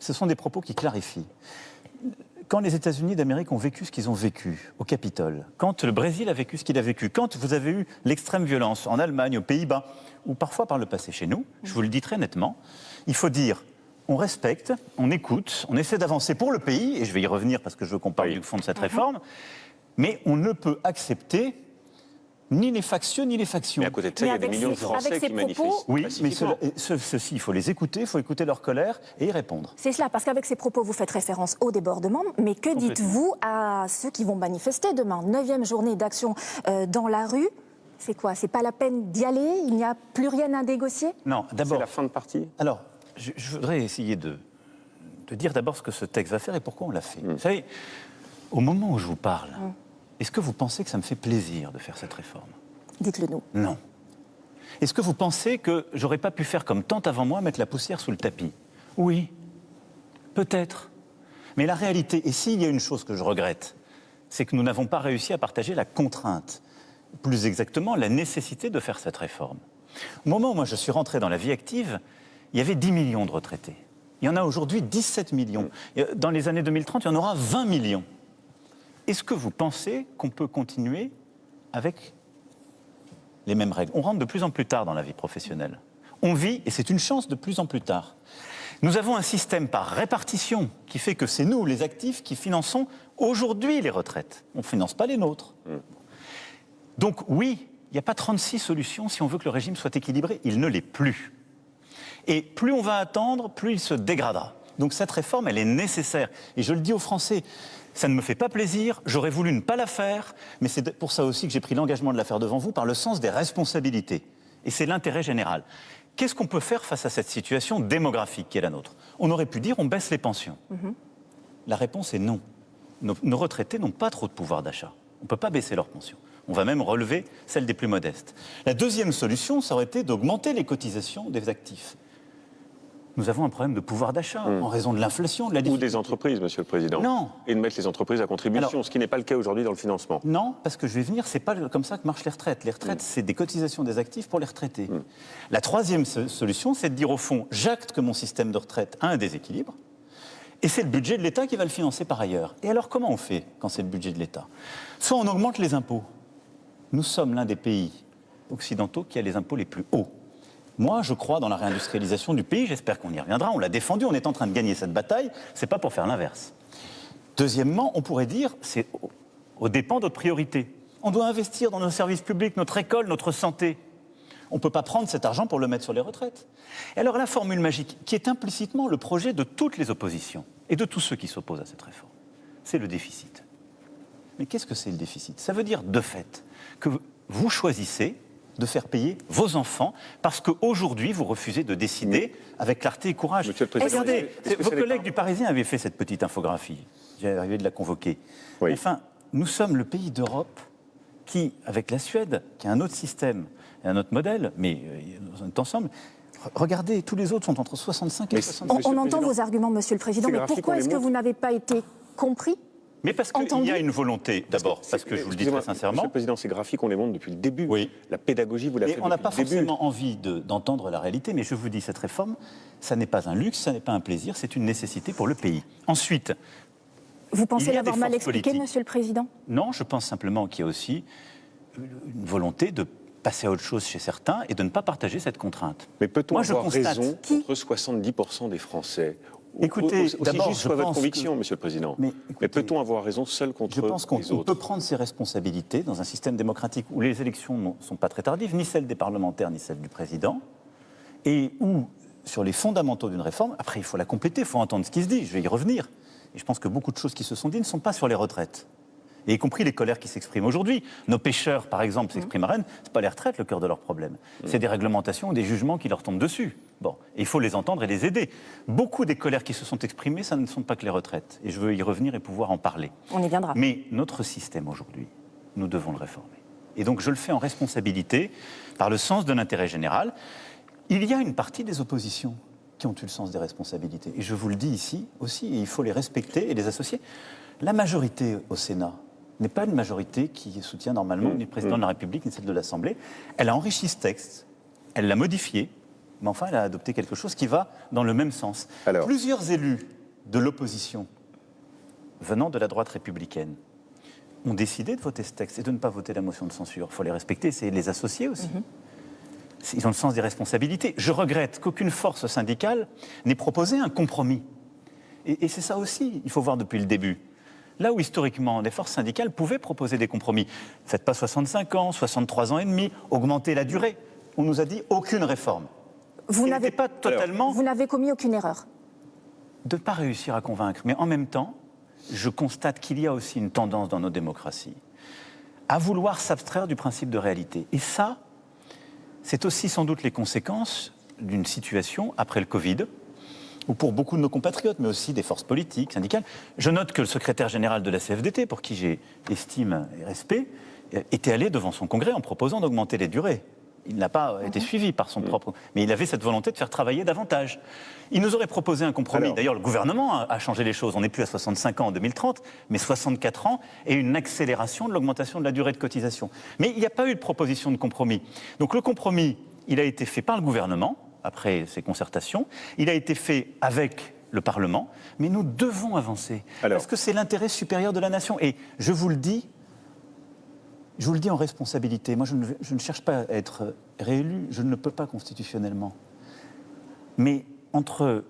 Ce sont des propos qui clarifient. Quand les États-Unis d'Amérique ont vécu ce qu'ils ont vécu au Capitole, quand le Brésil a vécu ce qu'il a vécu, quand vous avez eu l'extrême violence en Allemagne, aux Pays-Bas, ou parfois par le passé chez nous, je vous le dis très nettement, il faut dire, on respecte, on écoute, on essaie d'avancer pour le pays, et je vais y revenir parce que je veux qu'on parle du fond de cette réforme, mais on ne peut accepter ni les factieux, ni les factions. Mais à côté de ça, il y a des millions de Français qui manifestent. Oui, mais ceux-ci, il faut les écouter, il faut écouter leur colère et y répondre. C'est cela, parce qu'avec ces propos, vous faites référence au débordement, mais que dites-vous à ceux qui vont manifester demain? 9e journée d'action dans la rue. C'est quoi? C'est pas la peine d'y aller? Il n'y a plus rien à négocier? Non, d'abord... C'est la fin de partie. Alors, je voudrais essayer de dire d'abord ce que ce texte va faire et pourquoi on l'a fait. Vous savez, au moment où je vous parle, est-ce que vous pensez que ça me fait plaisir de faire cette réforme? Dites-le nous. Non. Est-ce que vous pensez que j'aurais pas pu faire comme tant avant moi, mettre la poussière sous le tapis? Oui, peut-être. Mais la réalité, et s'il y a une chose que je regrette, c'est que nous n'avons pas réussi à partager la contrainte, plus exactement la nécessité de faire cette réforme. Au moment où moi je suis rentré dans la vie active, il y avait 10 millions de retraités. Il y en a aujourd'hui 17 millions. Dans les années 2030, il y en aura 20 millions. Est-ce que vous pensez qu'on peut continuer avec les mêmes règles? On rentre de plus en plus tard dans la vie professionnelle. On vit, et c'est une chance, de plus en plus tard. Nous avons un système par répartition qui fait que c'est nous, les actifs, qui finançons aujourd'hui les retraites. On ne finance pas les nôtres. Donc oui, il n'y a pas 36 solutions si on veut que le régime soit équilibré. Il ne l'est plus. Et plus on va attendre, plus il se dégradera. Donc cette réforme, elle est nécessaire. Et je le dis aux Français, ça ne me fait pas plaisir, j'aurais voulu ne pas la faire, mais c'est pour ça aussi que j'ai pris l'engagement de la faire devant vous, par le sens des responsabilités. Et c'est l'intérêt général. Qu'est-ce qu'on peut faire face à cette situation démographique qui est la nôtre? On aurait pu dire on baisse les pensions. La réponse est non. Nos retraités n'ont pas trop de pouvoir d'achat. On ne peut pas baisser leurs pensions. On va même relever celles des plus modestes. La deuxième solution, ça aurait été d'augmenter les cotisations des actifs. Nous avons un problème de pouvoir d'achat en raison de l'inflation, de la difficulté. Ou des entreprises, Monsieur le Président. Non. Et de mettre les entreprises à contribution, Alors, ce qui n'est pas le cas aujourd'hui dans le financement. Non, parce que je vais venir, c'est pas comme ça que marchent les retraites. Les retraites, c'est des cotisations des actifs pour les retraités. La troisième solution, c'est de dire au fond, j'acte que mon système de retraite a un déséquilibre, et c'est le budget de l'État qui va le financer par ailleurs. Et alors comment on fait quand c'est le budget de l'État? Soit on augmente les impôts. Nous sommes l'un des pays occidentaux qui a les impôts les plus hauts. Moi, je crois dans la réindustrialisation du pays, j'espère qu'on y reviendra, on l'a défendu, on est en train de gagner cette bataille, c'est pas pour faire l'inverse. Deuxièmement, on pourrait dire, c'est aux dépens d'autres priorités. On doit investir dans nos services publics, notre école, notre santé. On ne peut pas prendre cet argent pour le mettre sur les retraites. Et alors la formule magique, qui est implicitement le projet de toutes les oppositions et de tous ceux qui s'opposent à cette réforme, c'est le déficit. Mais qu'est-ce que c'est le déficit? Ça veut dire, de fait, que vous choisissez de faire payer vos enfants, parce qu'aujourd'hui, vous refusez de décider avec clarté et courage. Regardez, vos collègues du Parisien avaient fait cette petite infographie. J'ai arrivé de la convoquer. Oui. Enfin, nous sommes le pays d'Europe qui, avec la Suède, qui a un autre système et un autre modèle, mais nous sommes ensemble. Regardez, tous les autres sont entre 65 et 65. On entend vos arguments, Monsieur le Président, mais pourquoi est-ce que vous n'avez pas été compris? Mais parce qu'il y a une volonté, d'abord, parce que je vous le dis très sincèrement. Monsieur le Président, ces graphiques, on les montre depuis le début. Oui. La pédagogie, vous l'avez fait on n'a depuis pas le début. forcément envie d'entendre la réalité, mais je vous dis, cette réforme, ça n'est pas un luxe, ça n'est pas un plaisir, c'est une nécessité pour le pays. Ensuite, vous pensez l'avoir mal expliqué, politiques. Monsieur le Président? Non, je pense simplement qu'il y a aussi une volonté de passer à autre chose chez certains et de ne pas partager cette contrainte. Mais peut-on avoir constate raison contre 70% des Français? Écoutez, aussi d'abord, juste soit votre conviction, Monsieur le Président. Mais peut-on avoir raison seul contre les autres? Je pense qu'on peut prendre ses responsabilités dans un système démocratique où les élections ne sont pas très tardives, ni celles des parlementaires, ni celles du président, et où, sur les fondamentaux d'une réforme, après il faut la compléter, il faut entendre ce qui se dit, je vais y revenir. Et je pense que beaucoup de choses qui se sont dites ne sont pas sur les retraites. Et y compris les colères qui s'expriment aujourd'hui. Nos pêcheurs, par exemple, s'expriment à Rennes, ce n'est pas les retraites le cœur de leur problème. C'est des réglementations ou des jugements qui leur tombent dessus. Bon, et il faut les entendre et les aider. Beaucoup des colères qui se sont exprimées, ça ne sont pas que les retraites. Et je veux y revenir et pouvoir en parler. On y viendra. Mais notre système aujourd'hui, nous devons le réformer. Et donc je le fais en responsabilité, par le sens de l'intérêt général. Il y a une partie des oppositions qui ont eu le sens des responsabilités. Et je vous le dis ici aussi, et il faut les respecter et les associer. La majorité au Sénat n'est pas une majorité qui soutient normalement ni le président de la République ni celle de l'Assemblée. Elle a enrichi ce texte, elle l'a modifié, Mais enfin, elle a adopté quelque chose qui va dans le même sens. Alors. Plusieurs élus de l'opposition, venant de la droite républicaine, ont décidé de voter ce texte et de ne pas voter la motion de censure. Il faut les respecter, c'est les associer aussi. Ils ont le sens des responsabilités. Je regrette qu'aucune force syndicale n'ait proposé un compromis. Et c'est ça aussi, il faut voir depuis le début. Là où historiquement, les forces syndicales pouvaient proposer des compromis. Faites pas 65 ans, 63 ans et demi, augmentez la durée. On nous a dit aucune réforme. Vous n'avez pas totalement... Vous n'avez commis aucune erreur. De ne pas réussir à convaincre. Mais en même temps, je constate qu'il y a aussi une tendance dans nos démocraties à vouloir s'abstraire du principe de réalité. Et ça, c'est aussi sans doute les conséquences d'une situation après le Covid, où pour beaucoup de nos compatriotes, mais aussi des forces politiques, syndicales, je note que le secrétaire général de la CFDT, pour qui j'ai estime et respect, était allé devant son congrès en proposant d'augmenter les durées. Il n'a pas été suivi par son propre... Mais il avait cette volonté de faire travailler davantage. Il nous aurait proposé un compromis. D'ailleurs, le gouvernement a changé les choses. On n'est plus à 65 ans en 2030, mais 64 ans et une accélération de l'augmentation de la durée de cotisation. Mais il n'y a pas eu de proposition de compromis. Donc le compromis, il a été fait par le gouvernement, après ces concertations. Il a été fait avec le Parlement. Mais nous devons avancer. Parce que c'est l'intérêt supérieur de la nation. Et je vous le dis en responsabilité. Moi, je ne cherche pas à être réélu. Je ne le peux pas constitutionnellement. Mais entre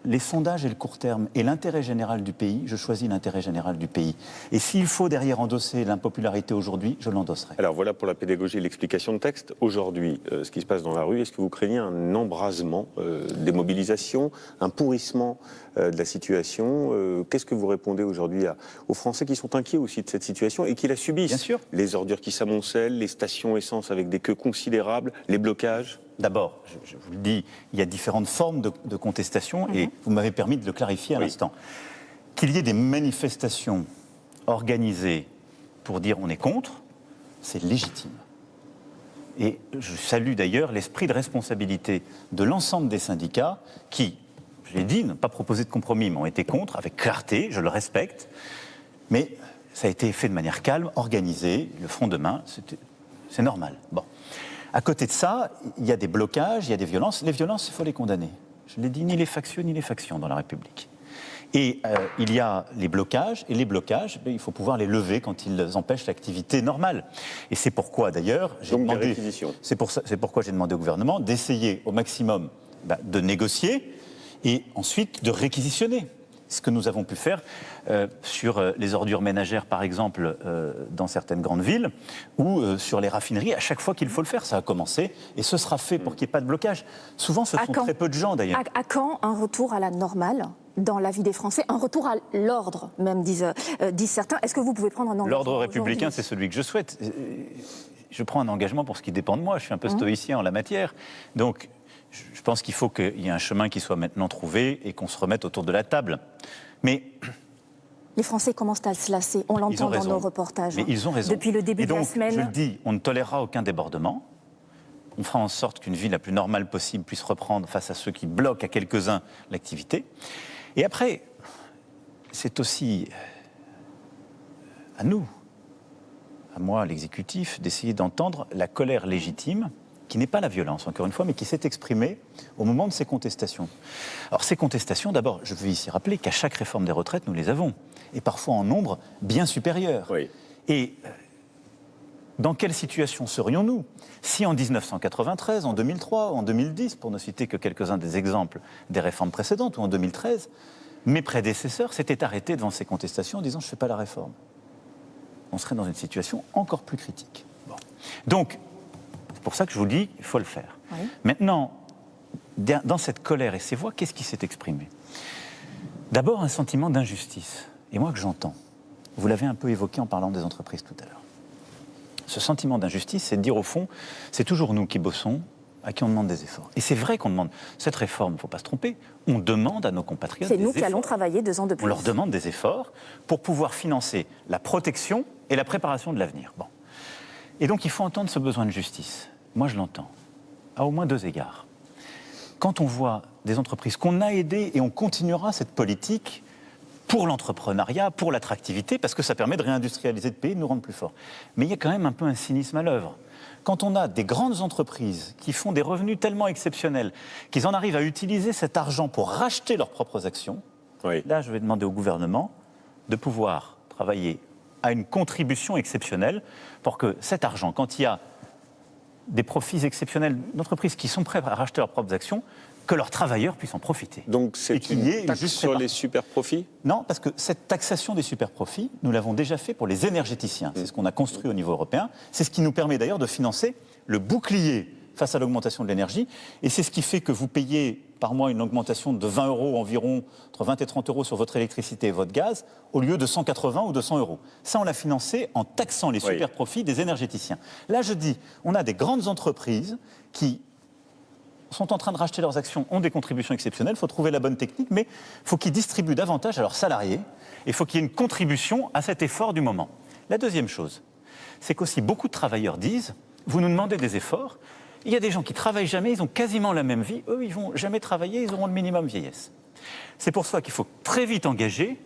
les sondages et le court terme et l'intérêt général du pays, je choisis l'intérêt général du pays. Et s'il faut derrière endosser l'impopularité aujourd'hui, je l'endosserai. Alors voilà pour la pédagogie et l'explication de texte. Aujourd'hui, ce qui se passe dans la rue, est-ce que vous craignez un embrasement des mobilisations, un pourrissement de la situation? Qu'est-ce que vous répondez aujourd'hui aux Français qui sont inquiets aussi de cette situation et qui la subissent? Bien sûr. Les ordures qui s'amoncellent, les stations essence avec des queues considérables, les blocages? D'abord, je vous le dis, il y a différentes formes de contestation et vous m'avez permis de le clarifier à l'instant. Qu'il y ait des manifestations organisées pour dire on est contre, c'est légitime. Et je salue d'ailleurs l'esprit de responsabilité de l'ensemble des syndicats qui, je l'ai dit, n'ont pas proposé de compromis, mais ont été contre, avec clarté, je le respecte. Mais ça a été fait de manière calme, organisée, le front de main, c'est normal. Bon. À côté de ça, il y a des blocages, il y a des violences. Les violences, il faut les condamner. Je l'ai dit, ni les factieux ni les factions dans la République. Et il y a les blocages, et les blocages, il faut pouvoir les lever quand ils empêchent l'activité normale. Et c'est pourquoi, d'ailleurs, j'ai demandé... C'est pourquoi j'ai demandé au gouvernement d'essayer au maximum de négocier et ensuite de réquisitionner. Ce que nous avons pu faire sur les ordures ménagères, par exemple, dans certaines grandes villes, ou sur les raffineries, à chaque fois qu'il faut le faire. Ça a commencé, et ce sera fait pour qu'il n'y ait pas de blocage. Souvent, ce sont très peu de gens, d'ailleurs. À quand un retour à la normale dans la vie des Français? Un retour à l'ordre, même, disent certains. Est-ce que vous pouvez prendre un engagement? L'ordre républicain, c'est celui que je souhaite. Je prends un engagement pour ce qui dépend de moi. Je suis un peu stoïcien en la matière. Donc, je pense qu'il faut qu'il y ait un chemin qui soit maintenant trouvé et qu'on se remette autour de la table. Mais les Français commencent à se lasser. On l'entend dans nos reportages. Mais ils ont raison. Depuis le début de la semaine. Je le dis, on ne tolérera aucun débordement. On fera en sorte qu'une vie la plus normale possible puisse reprendre face à ceux qui bloquent à quelques-uns l'activité. Et après, c'est aussi à nous, à moi, l'exécutif, d'essayer d'entendre la colère légitime, qui n'est pas la violence, encore une fois, mais qui s'est exprimée au moment de ces contestations. Alors ces contestations, d'abord, je veux ici rappeler qu'à chaque réforme des retraites, nous les avons, et parfois en nombre bien supérieur. Et dans quelle situation serions-nous si en 1993, en 2003, en 2010, pour ne citer que quelques-uns des exemples des réformes précédentes, ou en 2013, mes prédécesseurs s'étaient arrêtés devant ces contestations en disant « je ne fais pas la réforme ». On serait dans une situation encore plus critique. Bon. Donc, c'est pour ça que je vous dis, il faut le faire. Maintenant, dans cette colère et ces voix, qu'est-ce qui s'est exprimé? D'abord, un sentiment d'injustice. Et moi, que j'entends. Vous l'avez un peu évoqué en parlant des entreprises tout à l'heure. Ce sentiment d'injustice, c'est de dire au fond, c'est toujours nous qui bossons, à qui on demande des efforts. Et c'est vrai qu'on demande cette réforme, il ne faut pas se tromper, on demande à nos compatriotes des efforts. C'est nous qui allons travailler 2 ans de plus. On leur demande des efforts pour pouvoir financer la protection et la préparation de l'avenir. Bon. Et donc il faut entendre ce besoin de justice. Moi je l'entends, à au moins 2 égards. Quand on voit des entreprises qu'on a aidées, et on continuera cette politique pour l'entrepreneuriat, pour l'attractivité, parce que ça permet de réindustrialiser le pays, de nous rendre plus forts. Mais il y a quand même un peu un cynisme à l'œuvre. quand on a des grandes entreprises qui font des revenus tellement exceptionnels qu'ils en arrivent à utiliser cet argent pour racheter leurs propres actions, là, je vais demander au gouvernement de pouvoir travailler à une contribution exceptionnelle pour que cet argent, quand il y a des profits exceptionnels d'entreprises qui sont prêtes à racheter leurs propres actions, que leurs travailleurs puissent en profiter. Donc c'est une taxe sur les super-profits ? Non, parce que cette taxation des super-profits, nous l'avons déjà fait pour les énergéticiens. C'est ce qu'on a construit au niveau européen. C'est ce qui nous permet d'ailleurs de financer le bouclier face à l'augmentation de l'énergie. Et c'est ce qui fait que vous payez par mois une augmentation de 20 € environ, entre 20 et 30 € sur votre électricité et votre gaz, au lieu de 180 ou 200 €. Ça, on l'a financé en taxant les super-profits des énergéticiens. Là, je dis, on a des grandes entreprises qui sont en train de racheter leurs actions, ont des contributions exceptionnelles, il faut trouver la bonne technique, mais il faut qu'ils distribuent davantage à leurs salariés, et il faut qu'il y ait une contribution à cet effort du moment. La deuxième chose, c'est qu'aussi beaucoup de travailleurs disent, vous nous demandez des efforts, il y a des gens qui ne travaillent jamais, ils ont quasiment la même vie, eux ils ne vont jamais travailler, ils auront le minimum vieillesse. C'est pour ça qu'il faut très vite engager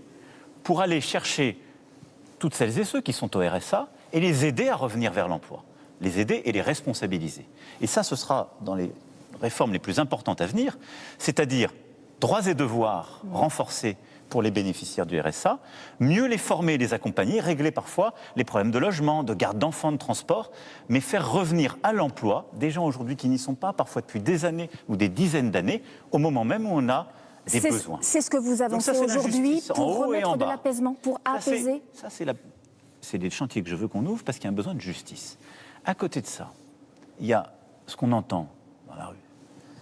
pour aller chercher toutes celles et ceux qui sont au RSA et les aider à revenir vers l'emploi, les aider et les responsabiliser. Et ça, ce sera dans les réformes les plus importantes à venir, c'est-à-dire droits et devoirs renforcés pour les bénéficiaires du RSA, mieux les former et les accompagner, régler parfois les problèmes de logement, de garde d'enfants, de transport, mais faire revenir à l'emploi des gens aujourd'hui qui n'y sont pas, parfois depuis des années ou des dizaines d'années, au moment même où on a des besoins. C'est ce que vous avancez aujourd'hui pour remettre de l'apaisement, pour apaiser. Ça, c'est des chantiers que je veux qu'on ouvre parce qu'il y a un besoin de justice. À côté de ça, il y a ce qu'on entend dans la rue.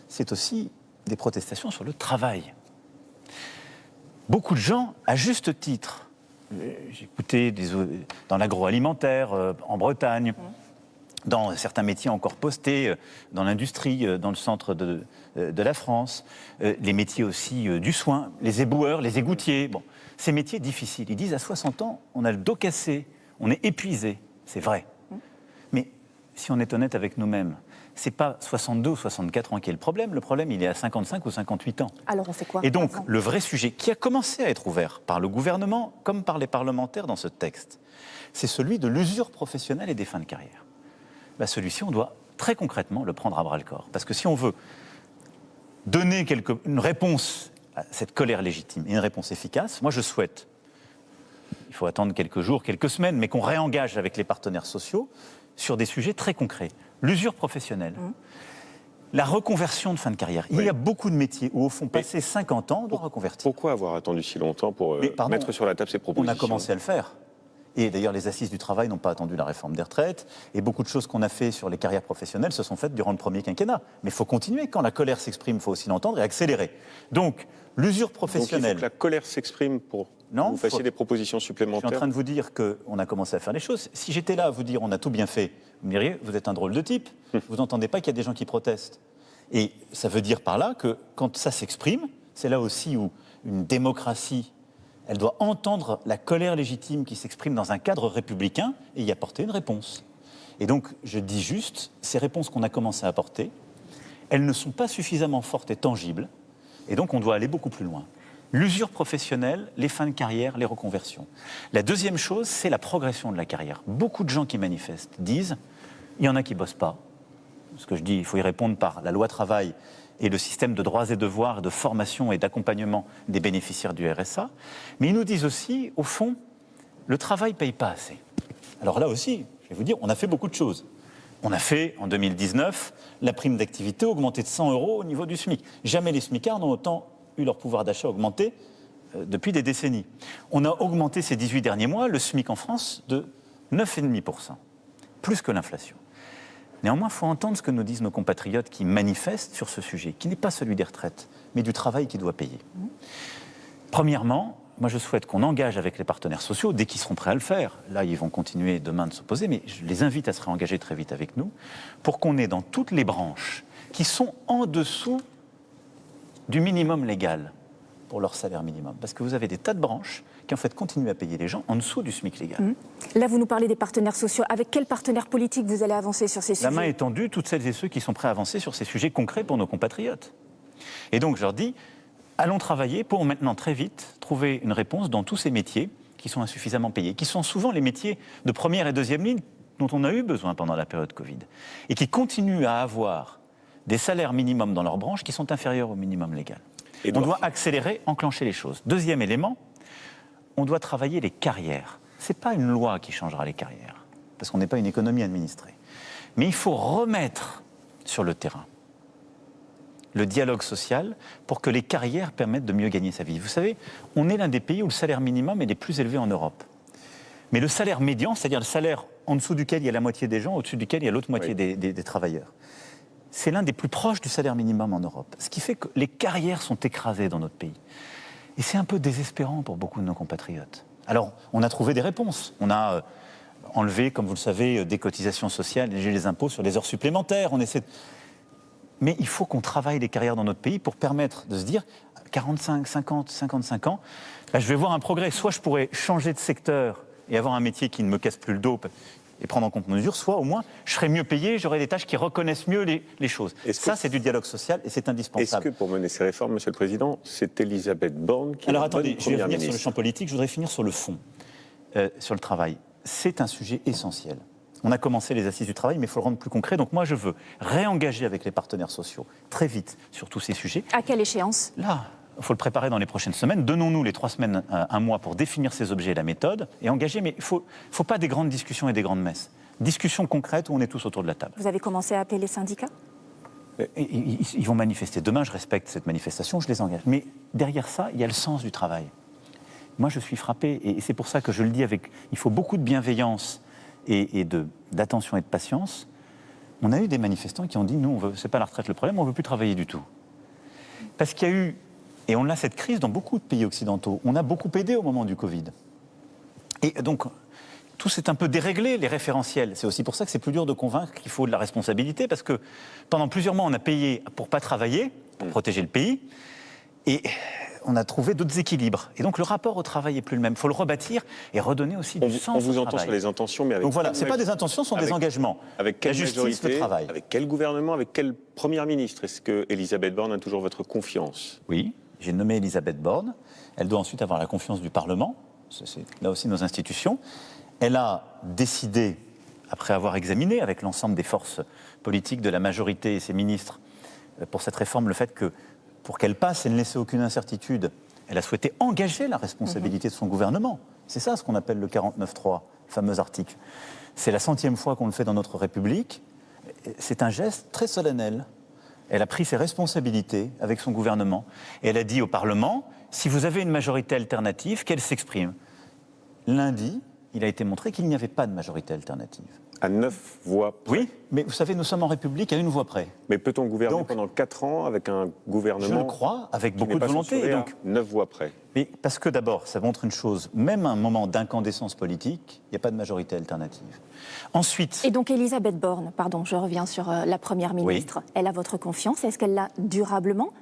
C'est aussi des protestations sur le travail. Beaucoup de gens, à juste titre, j'ai écouté dans l'agroalimentaire, en Bretagne, dans certains métiers encore postés, dans l'industrie, dans le centre de la France, les métiers aussi du soin, les éboueurs, les égoutiers, bon, ces métiers difficiles. Ils disent à 60 ans, on a le dos cassé, on est épuisé, c'est vrai. Mais si on est honnête avec nous-mêmes, c'est pas 62 ou 64 ans qui est le problème il est à 55 ou 58 ans. Alors on fait quoi? Et donc le vrai sujet qui a commencé à être ouvert par le gouvernement comme par les parlementaires dans ce texte, c'est celui de l'usure professionnelle et des fins de carrière. Bah, celui-ci, on doit très concrètement le prendre à bras-le-corps. Parce que si on veut donner une réponse à cette colère légitime et une réponse efficace, moi je souhaite, il faut attendre quelques jours, quelques semaines, mais qu'on réengage avec les partenaires sociaux sur des sujets très concrets. L'usure professionnelle, la reconversion de fin de carrière. Il y a beaucoup de métiers où, au fond, passé 50 ans, on doit reconvertir. Pourquoi avoir attendu si longtemps pour mettre sur la table ces propositions? On a commencé à le faire. Et d'ailleurs, les assises du travail n'ont pas attendu la réforme des retraites. Et beaucoup de choses qu'on a fait sur les carrières professionnelles se sont faites durant le premier quinquennat. Mais il faut continuer. Quand la colère s'exprime, il faut aussi l'entendre et accélérer. Donc, l'usure professionnelle... Donc il faut que la colère s'exprime pour que vous fassiez des propositions supplémentaires. Je suis en train de vous dire qu'on a commencé à faire les choses. Si j'étais là à vous dire on a tout bien fait, vous me diriez, vous êtes un drôle de type. Vous n'entendez pas qu'il y a des gens qui protestent. Et ça veut dire par là que quand ça s'exprime, c'est là aussi où une démocratie... Elle doit entendre la colère légitime qui s'exprime dans un cadre républicain et y apporter une réponse. Et donc, je dis juste, ces réponses qu'on a commencé à apporter, elles ne sont pas suffisamment fortes et tangibles, et donc on doit aller beaucoup plus loin. L'usure professionnelle, les fins de carrière, les reconversions. La deuxième chose, c'est la progression de la carrière. Beaucoup de gens qui manifestent disent, il y en a qui ne bossent pas. Ce que je dis, il faut y répondre par la loi travail et le système de droits et devoirs, de formation et d'accompagnement des bénéficiaires du RSA. Mais ils nous disent aussi, au fond, le travail ne paye pas assez. Alors là aussi, je vais vous dire, on a fait beaucoup de choses. On a fait, en 2019, la prime d'activité augmentée de 100 € au niveau du SMIC. Jamais les SMICards n'ont autant eu leur pouvoir d'achat augmenté depuis des décennies. On a augmenté ces 18 derniers mois le SMIC en France de 9,5%, plus que l'inflation. Néanmoins, il faut entendre ce que nous disent nos compatriotes qui manifestent sur ce sujet, qui n'est pas celui des retraites, mais du travail qui doit payer. Premièrement, moi je souhaite qu'on engage avec les partenaires sociaux, dès qu'ils seront prêts à le faire, là ils vont continuer demain de s'opposer, mais je les invite à se réengager très vite avec nous, pour qu'on ait dans toutes les branches qui sont en dessous du minimum légal pour leur salaire minimum. Parce que vous avez des tas de branches qui en fait continuent à payer les gens en dessous du SMIC légal. Là, vous nous parlez des partenaires sociaux. Avec quels partenaires politiques vous allez avancer sur ces sujets? La main est tendue, toutes celles et ceux qui sont prêts à avancer sur ces sujets concrets pour nos compatriotes. Et donc, je leur dis, allons travailler pour maintenant très vite trouver une réponse dans tous ces métiers qui sont insuffisamment payés, qui sont souvent les métiers de première et deuxième ligne dont on a eu besoin pendant la période Covid, et qui continuent à avoir des salaires minimums dans leur branche qui sont inférieurs au minimum légal. On doit accélérer, enclencher les choses. Deuxième élément, on doit travailler les carrières. Ce n'est pas une loi qui changera les carrières, parce qu'on n'est pas une économie administrée. Mais il faut remettre sur le terrain le dialogue social pour que les carrières permettent de mieux gagner sa vie. Vous savez, on est l'un des pays où le salaire minimum est les plus élevés en Europe. Mais le salaire médian, c'est-à-dire le salaire en dessous duquel il y a la moitié des gens, au-dessus duquel il y a l'autre moitié des travailleurs, c'est l'un des plus proches du salaire minimum en Europe. Ce qui fait que les carrières sont écrasées dans notre pays. Et c'est un peu désespérant pour beaucoup de nos compatriotes. Alors, on a trouvé des réponses. On a enlevé, comme vous le savez, des cotisations sociales, les impôts sur les heures supplémentaires. On essaie de... Mais il faut qu'on travaille les carrières dans notre pays pour permettre de se dire, 45, 50, 55 ans, là, je vais voir un progrès. Soit je pourrais changer de secteur et avoir un métier qui ne me casse plus le dos et prendre en compte nos mesures, soit au moins je serai mieux payé, j'aurai des tâches qui reconnaissent mieux les choses. Ça, c'est du dialogue social et c'est indispensable. Est-ce que pour mener ces réformes, Monsieur le Président, c'est Elisabeth Borne qui est la bonne attendez, je vais Première revenir sur le ministre? champ politique, je voudrais finir sur le fond, sur le travail. C'est un sujet essentiel. On a commencé les assises du travail, mais il faut le rendre plus concret. Donc moi, je veux réengager avec les partenaires sociaux très vite sur tous ces sujets. À quelle échéance? Là, il faut le préparer dans les prochaines semaines. Donnons-nous les 3 semaines, un mois pour définir ces objets et la méthode et engager. Mais il ne faut pas des grandes discussions et des grandes messes. Discussions concrètes où on est tous autour de la table. Vous avez commencé à appeler les syndicats? Ils vont manifester. Demain, je respecte cette manifestation, je les engage. Mais derrière ça, il y a le sens du travail. Moi, je suis frappé, et c'est pour ça que je le dis avec... Il faut beaucoup de bienveillance et d'attention et de patience. On a eu des manifestants qui ont dit, nous, c'est pas la retraite le problème, on ne veut plus travailler du tout. Parce qu'il y a eu, et on a cette crise dans beaucoup de pays occidentaux, on a beaucoup aidé au moment du Covid. Et donc, tout s'est un peu déréglé, les référentiels. C'est aussi pour ça que c'est plus dur de convaincre qu'il faut de la responsabilité, parce que pendant plusieurs mois, on a payé pour pas travailler, pour protéger le pays, et on a trouvé d'autres équilibres. Et donc le rapport au travail est plus le même. Il faut le rebâtir et redonner aussi du sens au travail. On vous entend sur les intentions, mais avec... Donc voilà, ce n'est pas des intentions, ce sont des engagements. Avec quelle la justice, majorité, le travail. avec quel gouvernement, avec quelle Première ministre? Est-ce que Elisabeth Borne a toujours votre confiance? Oui, j'ai nommé Elisabeth Borne. Elle doit ensuite avoir la confiance du Parlement. C'est là aussi nos institutions. Elle a décidé, après avoir examiné avec l'ensemble des forces politiques de la majorité et ses ministres, pour cette réforme, le fait que pour qu'elle passe et ne laisser aucune incertitude, elle a souhaité engager la responsabilité de son gouvernement. C'est ça ce qu'on appelle le 49.3, le fameux article. C'est la 100e fois qu'on le fait dans notre République. C'est un geste très solennel. Elle a pris ses responsabilités avec son gouvernement et elle a dit au Parlement, si vous avez une majorité alternative, qu'elle s'exprime. Lundi, il a été montré qu'il n'y avait pas de majorité alternative. À 9 voix près. Oui, mais vous savez, nous sommes en République à 1 voix près. Mais peut-on gouverner pendant 4 ans avec un gouvernement... Je le crois, avec beaucoup de volonté. Et donc 9 voix près. Mais parce que d'abord, ça montre une chose, même à un moment d'incandescence politique, il n'y a pas de majorité alternative. Ensuite... Et donc Elisabeth Borne, pardon, je reviens sur la Première ministre, oui. Elle a votre confiance, est-ce qu'elle l'a durablement,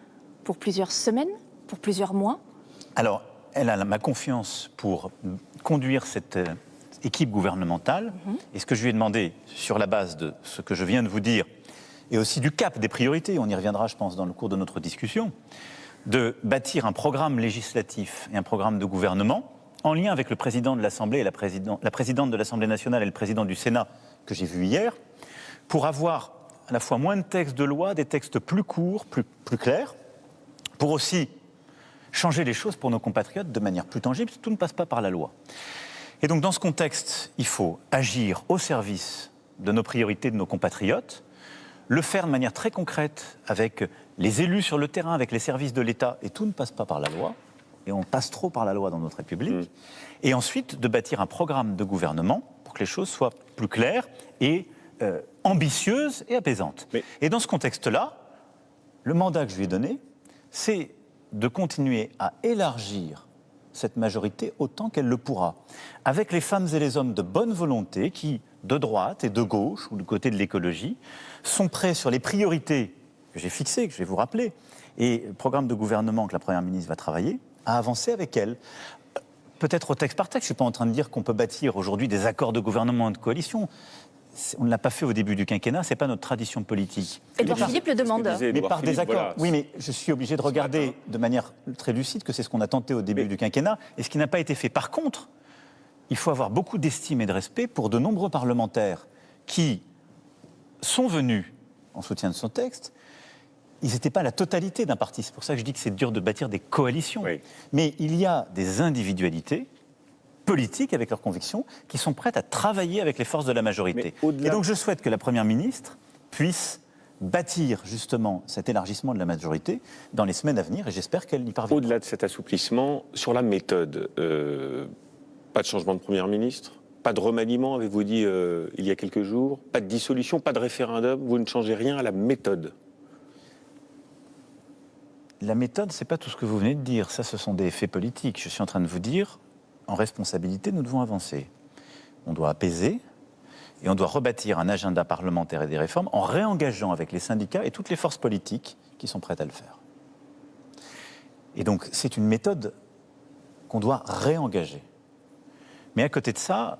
pour plusieurs semaines, pour plusieurs mois? Alors, elle a ma confiance pour conduire cette... équipe gouvernementale, et ce que je lui ai demandé, sur la base de ce que je viens de vous dire, et aussi du cap des priorités, on y reviendra je pense dans le cours de notre discussion, de bâtir un programme législatif et un programme de gouvernement, en lien avec le président de l'Assemblée et la présidente de l'Assemblée nationale et le président du Sénat, que j'ai vu hier, pour avoir à la fois moins de textes de loi, des textes plus courts, plus clairs, pour aussi changer les choses pour nos compatriotes de manière plus tangible, tout ne passe pas par la loi. Et donc, dans ce contexte, il faut agir au service de nos priorités, de nos compatriotes, le faire de manière très concrète avec les élus sur le terrain, avec les services de l'État, et tout ne passe pas par la loi, et on passe trop par la loi dans notre République, et ensuite de bâtir un programme de gouvernement pour que les choses soient plus claires et ambitieuses et apaisantes. Et dans ce contexte-là, le mandat que je lui ai donné, c'est de continuer à élargir cette majorité autant qu'elle le pourra, avec les femmes et les hommes de bonne volonté qui, de droite et de gauche, ou du côté de l'écologie, sont prêts sur les priorités que j'ai fixées, que je vais vous rappeler, et le programme de gouvernement que la Première ministre va travailler, à avancer avec elle. Peut-être au texte par texte, je ne suis pas en train de dire qu'on peut bâtir aujourd'hui des accords de gouvernement et de coalition. On ne l'a pas fait au début du quinquennat, ce n'est pas notre tradition politique. Édouard Philippe le demande. Mais par des accords. Voilà. Oui, mais je suis obligé de regarder de manière très lucide que c'est ce qu'on a tenté au début du quinquennat et ce qui n'a pas été fait. Par contre, il faut avoir beaucoup d'estime et de respect pour de nombreux parlementaires qui sont venus en soutien de son texte. Ils n'étaient pas la totalité d'un parti. C'est pour ça que je dis que c'est dur de bâtir des coalitions. Oui. Mais il y a des individualités politiques avec leurs convictions qui sont prêtes à travailler avec les forces de la majorité. Et donc je souhaite que la Première ministre puisse bâtir justement cet élargissement de la majorité dans les semaines à venir, et j'espère qu'elle y parviendra. Au-delà de cet assouplissement, sur la méthode, pas de changement de Première ministre, pas de remaniement, avez-vous dit il y a quelques jours, pas de dissolution, pas de référendum, vous ne changez rien à la méthode. La méthode, ce n'est pas tout ce que vous venez de dire. Ça, ce sont des faits politiques. Je suis en train de vous dire, en responsabilité, nous devons avancer. On doit apaiser et on doit rebâtir un agenda parlementaire et des réformes en réengageant avec les syndicats et toutes les forces politiques qui sont prêtes à le faire. Et donc, c'est une méthode qu'on doit réengager. Mais à côté de ça,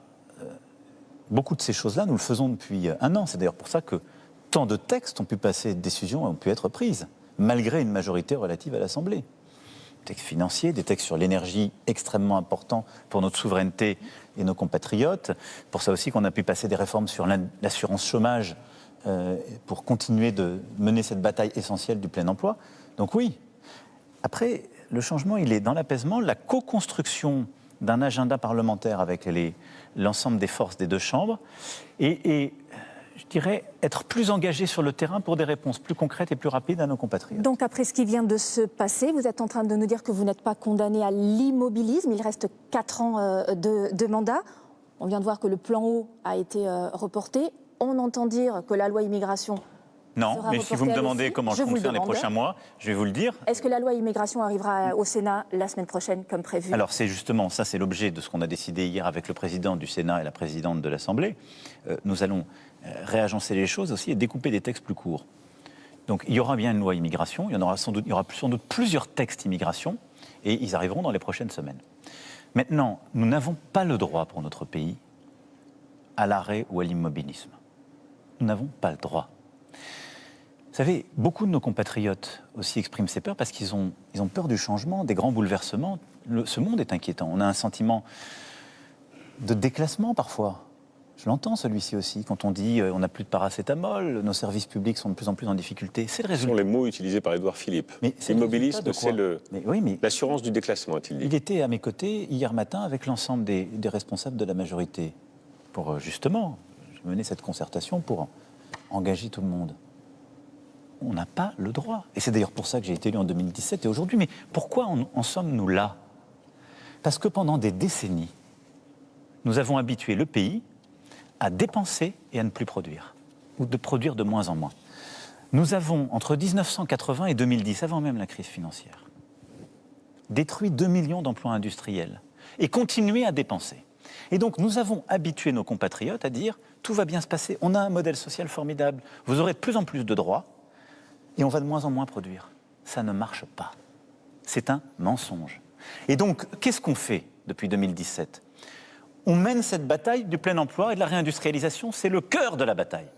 beaucoup de ces choses-là, nous le faisons depuis un an. C'est d'ailleurs pour ça que tant de textes ont pu passer, de décisions ont pu être prises, malgré une majorité relative à l'Assemblée. Des textes financiers, des textes sur l'énergie extrêmement importants pour notre souveraineté et nos compatriotes. Pour ça aussi qu'on a pu passer des réformes sur l'assurance chômage pour continuer de mener cette bataille essentielle du plein emploi. Donc oui. Après, le changement, il est dans l'apaisement, la co-construction d'un agenda parlementaire avec l'ensemble des forces des deux chambres et je dirais, être plus engagé sur le terrain pour des réponses plus concrètes et plus rapides à nos compatriotes. Donc après ce qui vient de se passer, vous êtes en train de nous dire que vous n'êtes pas condamné à l'immobilisme. Il reste 4 ans de mandat. On vient de voir que le plan O a été reporté. On entend dire que la loi immigration non, sera mais si vous me demandez comment je compte faire les prochains mois, je vais vous le dire. Est-ce que la loi immigration arrivera au Sénat la semaine prochaine comme prévu? Alors c'est justement, ça c'est l'objet de ce qu'on a décidé hier avec le président du Sénat et la présidente de l'Assemblée. Nous allons réagencer les choses aussi et découper des textes plus courts. Donc il y aura bien une loi immigration, il y aura sans doute plusieurs textes immigration et ils arriveront dans les prochaines semaines. Maintenant, nous n'avons pas le droit pour notre pays à l'arrêt ou à l'immobilisme. Nous n'avons pas le droit. Vous savez, beaucoup de nos compatriotes aussi expriment ces peurs parce qu'ils ont peur du changement, des grands bouleversements. Ce monde est inquiétant. On a un sentiment de déclassement parfois. Je l'entends celui-ci aussi, quand on dit on n'a plus de paracétamol, nos services publics sont de plus en plus en difficulté. C'est le résultat. Ce sont les mots utilisés par Édouard Philippe. L'immobilisme, c'est l'assurance du déclassement, a-t-il dit. Il était à mes côtés hier matin avec l'ensemble des responsables de la majorité pour justement mener cette concertation pour engager tout le monde. On n'a pas le droit. Et c'est d'ailleurs pour ça que j'ai été élu en 2017 et aujourd'hui. Mais pourquoi en sommes-nous là? Parce que pendant des décennies, nous avons habitué le pays à dépenser et à ne plus produire, ou de produire de moins en moins. Nous avons, entre 1980 et 2010, avant même la crise financière, détruit 2 millions d'emplois industriels et continué à dépenser. Et donc nous avons habitué nos compatriotes à dire « tout va bien se passer, on a un modèle social formidable, vous aurez de plus en plus de droits et on va de moins en moins produire ». Ça ne marche pas. C'est un mensonge. Et donc, qu'est-ce qu'on fait depuis 2017 ? On mène cette bataille du plein emploi et de la réindustrialisation, c'est le cœur de la bataille.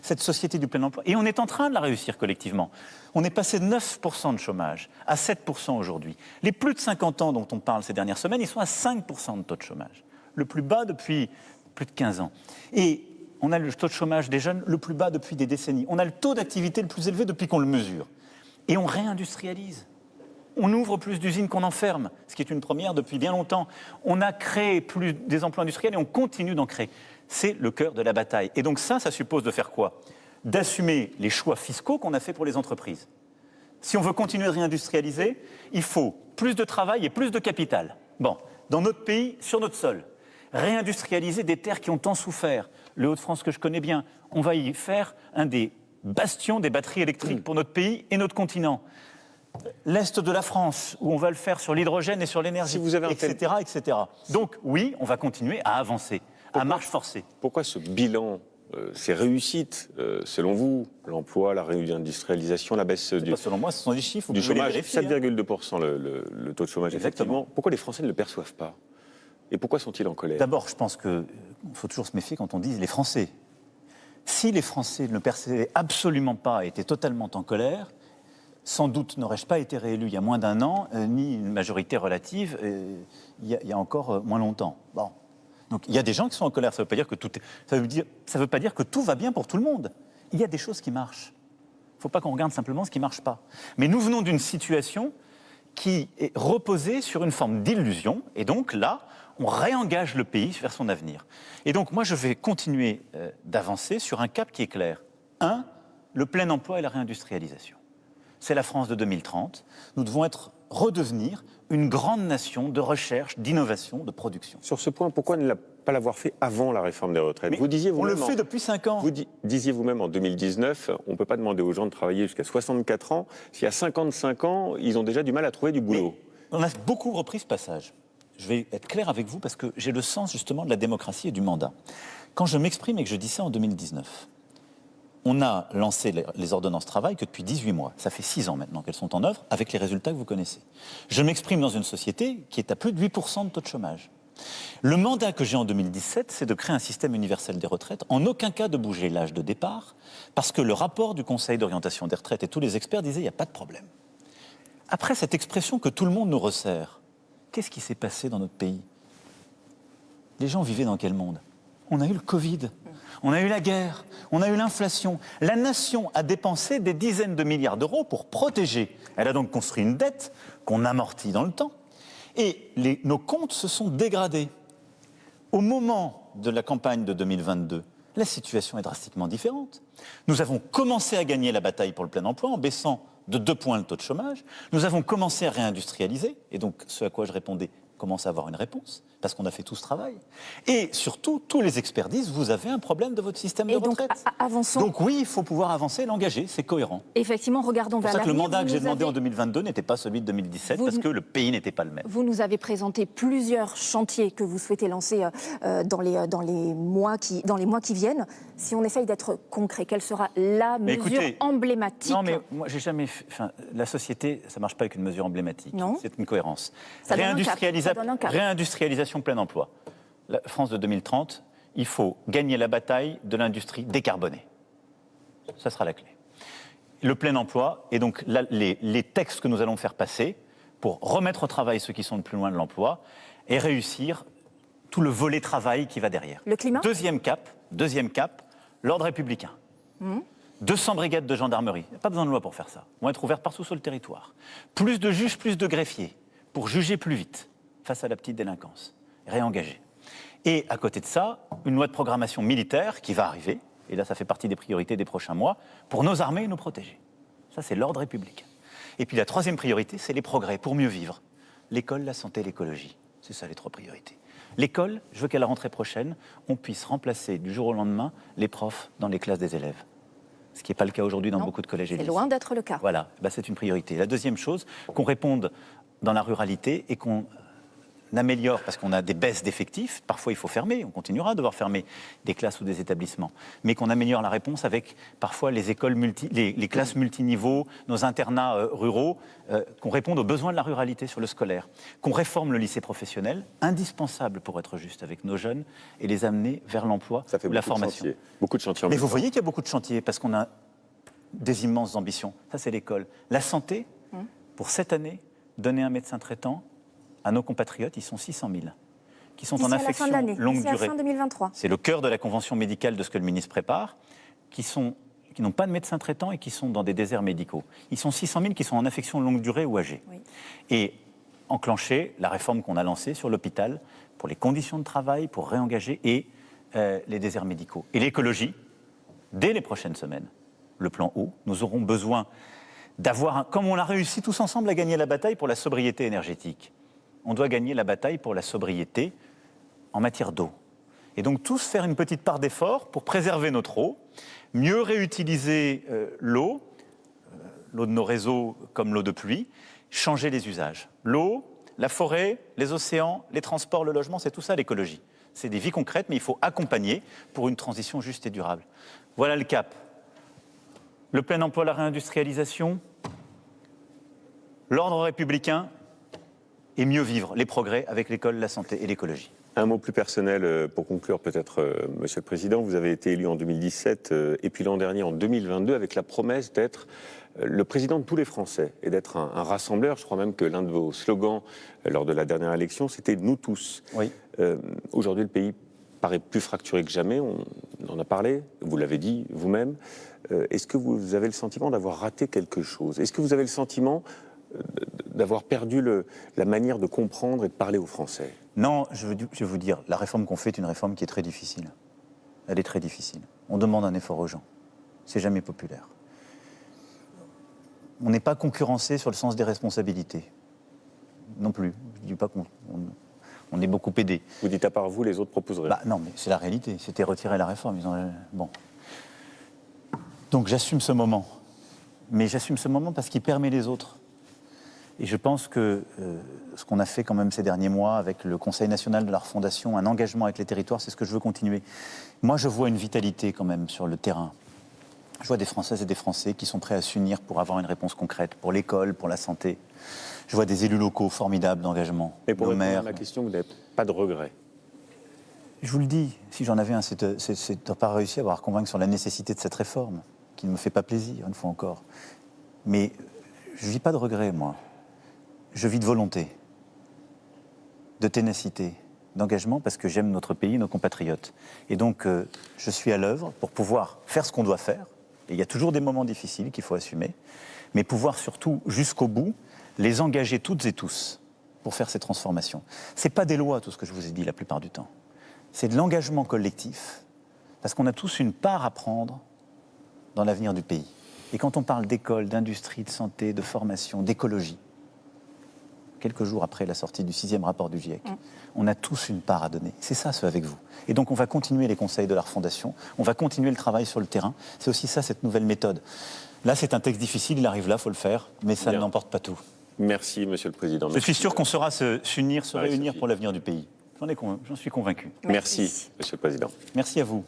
Cette société du plein emploi. Et on est en train de la réussir collectivement. On est passé de 9% de chômage à 7% aujourd'hui. Les plus de 50 ans dont on parle ces dernières semaines, ils sont à 5% de taux de chômage. Le plus bas depuis plus de 15 ans. Et on a le taux de chômage des jeunes le plus bas depuis des décennies. On a le taux d'activité le plus élevé depuis qu'on le mesure. Et on réindustrialise. On ouvre plus d'usines qu'on en ferme, ce qui est une première depuis bien longtemps. On a créé plus des emplois industriels et on continue d'en créer. C'est le cœur de la bataille. Et donc ça suppose de faire quoi? D'assumer les choix fiscaux qu'on a fait pour les entreprises. Si on veut continuer de réindustrialiser, il faut plus de travail et plus de capital. Bon, dans notre pays, sur notre sol, réindustrialiser des terres qui ont tant souffert. Le Hauts-de-France que je connais bien, on va y faire un des bastions des batteries électriques pour notre pays et notre continent. L'Est de la France, où on va le faire sur l'hydrogène et sur l'énergie, etc., etc. Donc oui, on va continuer à avancer, à marche forcée. Pourquoi ce bilan, ces réussites, selon vous, l'emploi, la réindustrialisation, la baisse du... Pas selon moi, ce sont des chiffres. Du chômage, 7,2% le taux de chômage, effectivement. Pourquoi les Français ne le perçoivent pas? Et pourquoi sont-ils en colère? D'abord, je pense qu'il faut toujours se méfier quand on dit les Français. Si les Français ne le percevaient absolument pas et étaient totalement en colère, sans doute n'aurais-je pas été réélu il y a moins d'un an, ni une majorité relative il y a encore moins longtemps. Bon. Donc il y a des gens qui sont en colère, ça ne veut pas dire que tout va bien pour tout le monde. Il y a des choses qui marchent. Il ne faut pas qu'on regarde simplement ce qui ne marche pas. Mais nous venons d'une situation qui est reposée sur une forme d'illusion, et donc là, on réengage le pays vers son avenir. Et donc moi, je vais continuer d'avancer sur un cap qui est clair. 1, le plein emploi et la réindustrialisation. C'est la France de 2030. Nous devons redevenir une grande nation de recherche, d'innovation, de production. Sur ce point, pourquoi ne pas l'avoir fait avant la réforme des retraites? Mais vous disiez on le fait depuis 5 ans. Vous disiez vous-même en 2019, on ne peut pas demander aux gens de travailler jusqu'à 64 ans. S'il y a 55 ans, ils ont déjà du mal à trouver du boulot. Mais on a beaucoup repris ce passage. Je vais être clair avec vous parce que j'ai le sens justement de la démocratie et du mandat. Quand je m'exprime et que je dis ça en 2019, on a lancé les ordonnances travail que depuis 18 mois. Ça fait 6 ans maintenant qu'elles sont en œuvre avec les résultats que vous connaissez. Je m'exprime dans une société qui est à plus de 8% de taux de chômage. Le mandat que j'ai en 2017, c'est de créer un système universel des retraites, en aucun cas de bouger l'âge de départ, parce que le rapport du Conseil d'orientation des retraites et tous les experts disaient il n'y a pas de problème. Après cette expression que tout le monde nous resserre, qu'est-ce qui s'est passé dans notre pays? Les gens vivaient dans quel monde? On a eu le Covid, on a eu la guerre, on a eu l'inflation. La nation a dépensé des dizaines de milliards d'euros pour protéger. Elle a donc construit une dette qu'on amortit dans le temps. Et nos comptes se sont dégradés. Au moment de la campagne de 2022, la situation est drastiquement différente. Nous avons commencé à gagner la bataille pour le plein emploi en baissant de 2 points le taux de chômage. Nous avons commencé à réindustrialiser, et donc ce à quoi je répondais commence à avoir une réponse, parce qu'on a fait tout ce travail. Et surtout, tous les experts disent, vous avez un problème de votre système de retraite. Avançons. Donc oui, il faut pouvoir avancer et l'engager, c'est cohérent. Effectivement, regardons vers l'avenir. C'est pour ça que le mandat que j'ai demandé avez... en 2022 n'était pas celui de 2017, parce que le pays n'était pas le même. Vous nous avez présenté plusieurs chantiers que vous souhaitez lancer dans les mois qui viennent. Si on essaye d'être concret, quelle sera la mesure emblématique? Non, mais moi, j'ai jamais fait... la société, ça ne marche pas avec une mesure emblématique. Non. C'est une cohérence. Ça donne un cap. Réindustrialisation plein emploi. La France de 2030, il faut gagner la bataille de l'industrie décarbonée. Ça sera la clé. Le plein emploi, et donc les textes que nous allons faire passer pour remettre au travail ceux qui sont le plus loin de l'emploi et réussir tout le volet travail qui va derrière. Le climat ? Deuxième cap, l'ordre républicain. 200 brigades de gendarmerie, il n'y a pas besoin de loi pour faire ça, vont être ouvertes partout sur le territoire. Plus de juges, plus de greffiers, pour juger plus vite face à la petite délinquance, réengager. Et à côté de ça, une loi de programmation militaire qui va arriver, et là ça fait partie des priorités des prochains mois, pour nos armées et nous protéger. Ça c'est l'ordre républicain. Et puis la troisième priorité, c'est les progrès pour mieux vivre. L'école, la santé, l'écologie. C'est ça les 3 priorités. L'école, je veux qu'à la rentrée prochaine, on puisse remplacer du jour au lendemain les profs dans les classes des élèves. Ce qui n'est pas le cas aujourd'hui dans beaucoup de collèges et lycées. C'est loin d'être le cas. Voilà, c'est une priorité. La deuxième chose, qu'on réponde dans la ruralité et qu'on améliore, parce qu'on a des baisses d'effectifs, parfois il faut fermer, on continuera à devoir fermer des classes ou des établissements, mais qu'on améliore la réponse avec parfois les écoles les classes multiniveaux, nos internats ruraux, qu'on réponde aux besoins de la ruralité sur le scolaire, qu'on réforme le lycée professionnel, indispensable pour être juste avec nos jeunes et les amener vers l'emploi ou la formation. Beaucoup de chantiers. Mais vous voyez qu'il y a beaucoup de chantiers parce qu'on a des immenses ambitions. Ça, c'est l'école. La santé, pour cette année, donner un médecin traitant à nos compatriotes, ils sont 600 000, qui sont en affection longue durée. Fin 2023. C'est le cœur de la convention médicale de ce que le ministre prépare, qui n'ont pas de médecin traitant et qui sont dans des déserts médicaux. Ils sont 600 000 qui sont en affection longue durée ou âgés. Oui. Et enclencher la réforme qu'on a lancée sur l'hôpital pour les conditions de travail, pour réengager et les déserts médicaux. Et l'écologie, dès les prochaines semaines, le plan eau, nous aurons besoin d'avoir, comme on a réussi tous ensemble à gagner la bataille pour la sobriété énergétique, on doit gagner la bataille pour la sobriété en matière d'eau. Et donc tous faire une petite part d'effort pour préserver notre eau, mieux réutiliser l'eau de nos réseaux comme l'eau de pluie, changer les usages. L'eau, la forêt, les océans, les transports, le logement, c'est tout ça l'écologie. C'est des vies concrètes, mais il faut accompagner pour une transition juste et durable. Voilà le cap. Le plein emploi, la réindustrialisation, l'ordre républicain, et mieux vivre les progrès avec l'école, la santé et l'écologie. Un mot plus personnel pour conclure peut-être, Monsieur le Président. Vous avez été élu en 2017 et puis l'an dernier en 2022 avec la promesse d'être le président de tous les Français et d'être un rassembleur. Je crois même que l'un de vos slogans lors de la dernière élection, c'était « Nous tous ». Oui. Aujourd'hui, le pays paraît plus fracturé que jamais, on en a parlé, vous l'avez dit vous-même. Est-ce que vous avez le sentiment d'avoir raté quelque chose? Est-ce que vous avez le sentiment d'avoir perdu la manière de comprendre et de parler aux Français? Non, je vais vous dire, la réforme qu'on fait est une réforme qui est très difficile. Elle est très difficile. On demande un effort aux gens. C'est jamais populaire. On n'est pas concurrencé sur le sens des responsabilités. Non plus. Je ne dis pas qu'on est beaucoup aidé. Vous dites à part vous, les autres proposeraient. Bah, non, mais c'est la réalité. C'était retirer la réforme. Bon. Donc j'assume ce moment. Mais j'assume ce moment parce qu'il permet les autres. Et je pense que ce qu'on a fait quand même ces derniers mois avec le Conseil national de la refondation, un engagement avec les territoires, c'est ce que je veux continuer. Moi, je vois une vitalité quand même sur le terrain. Je vois des Françaises et des Français qui sont prêts à s'unir pour avoir une réponse concrète, pour l'école, pour la santé. Je vois des élus locaux formidables d'engagement. Et pour nos répondre maires. à ma question, vous n'avez pas de regrets? Je vous le dis, si j'en avais un, c'est de pas réussi à convaincre sur la nécessité de cette réforme, qui ne me fait pas plaisir, une fois encore. Mais je ne vis pas de regrets, moi. Je vis de volonté, de ténacité, d'engagement, parce que j'aime notre pays, nos compatriotes. Et donc, je suis à l'œuvre pour pouvoir faire ce qu'on doit faire. Et il y a toujours des moments difficiles qu'il faut assumer, mais pouvoir surtout, jusqu'au bout, les engager toutes et tous pour faire ces transformations. Ce n'est pas des lois, tout ce que je vous ai dit la plupart du temps. C'est de l'engagement collectif, parce qu'on a tous une part à prendre dans l'avenir du pays. Et quand on parle d'école, d'industrie, de santé, de formation, d'écologie, quelques jours après la sortie du 6e rapport du GIEC, on a tous une part à donner. C'est ça, ce avec vous. Et donc on va continuer les conseils de la refondation, on va continuer le travail sur le terrain. C'est aussi ça, cette nouvelle méthode. Là, c'est un texte difficile, il arrive là, il faut le faire, mais ça n'emporte pas tout. Merci, Monsieur le Président. Je suis sûr qu'on saura s'unir, se réunir Sophie. pour l'avenir du pays. J'en suis convaincu. Merci, Monsieur le Président. Merci à vous.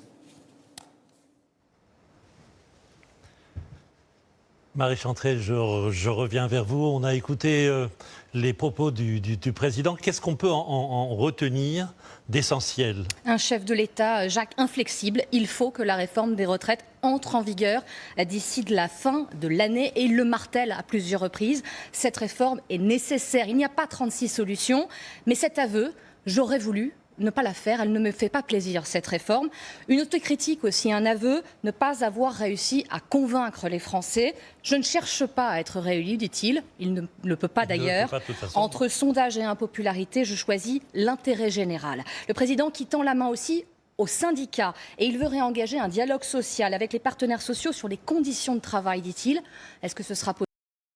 Marie Chantrel, je reviens vers vous. On a écouté les propos du président. Qu'est-ce qu'on peut en retenir d'essentiel? Un chef de l'État, Jacques, inflexible. Il faut que la réforme des retraites entre en vigueur d'ici la fin de l'année. Et il le martèle à plusieurs reprises. Cette réforme est nécessaire. Il n'y a pas 36 solutions. Mais cet aveu, j'aurais voulu ne pas la faire, elle ne me fait pas plaisir, cette réforme. Une autocritique aussi, un aveu, ne pas avoir réussi à convaincre les Français. Je ne cherche pas à être réélu, dit-il. Il ne le peut pas d'ailleurs. Entre sondage et impopularité, je choisis l'intérêt général. Le président qui tend la main aussi aux syndicats et il veut réengager un dialogue social avec les partenaires sociaux sur les conditions de travail, dit-il. Est-ce que ce sera possible ?